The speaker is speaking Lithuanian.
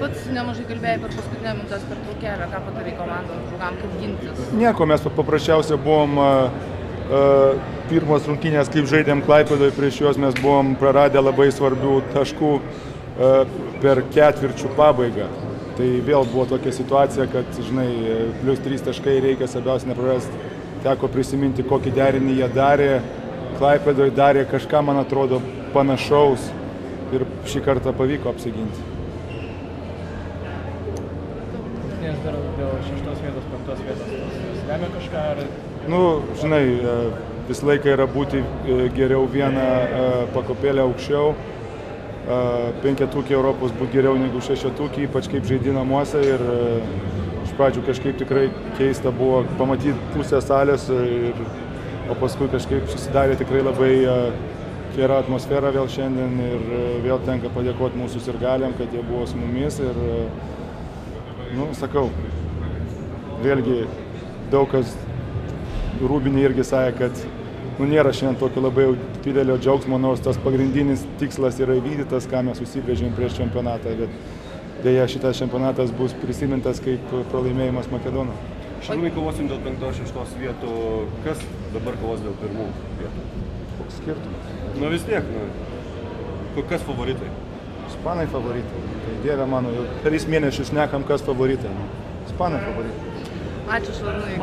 pats nemažai kalbėjai per paskutinę minutės pertraukėlę, ką padarai komandos draugam, kaip gintis? Nieko, mes paprasčiausiai buvom pirmos rungtynės, kaip žaidėm Klaipėdoje prieš juos, mes buvom praradę labai svarbių taškų per ketvirčių pabaigą. Tai vėl buvo tokia situacija, kad, žinai, plius 3 taškai reikia svarbiausia neprarasti. Teko prisiminti, kokį derinį jie darė. Klaipėdoje darė kažką, man atrodo, panašaus ir šį kartą pavyko apsiginti. Nes dar dėl 6 vietos, 5 vietos, lemia kažką ar... Nu, žinai, visą laiką yra būti geriau vieną pakopėlę aukščiau. 5-tukė Europos būtų geriau negu 6-tukė, ypač kaip žaidži namuose. Ir iš pradžių kažkaip tikrai keista buvo pamatyti pusę salės, o paskui kažkaip susidarė tikrai labai gera atmosfera vėl šiandien ir vėl tenka padėkoti mūsų sirgaliam, kad jie buvo su mumis. Ir, nu, sakau, vėlgi daug kas Rūbinė irgi sakė, kad nėra šiandien tokio labai didelio džiaugsmo, nors tas pagrindinis tikslas yra įvykdytas, ką mes susibrėžėm prieš čempionatą, bet dėja šitas čempionatas bus prisimintas kaip pralaimėjimas Makedonų. Šarūnai, kovosim dėl 5-6 vietų, kas dabar kovos dėl pirmų vietų? Koks skirtumas? Nu vis tiek, kas favoritai? Ispanai favoritai. Tai dieve mano, jau 3 mėnesius šnekam, kas favoritai. Ispanai favoritai. Ačiū, Šarūnai.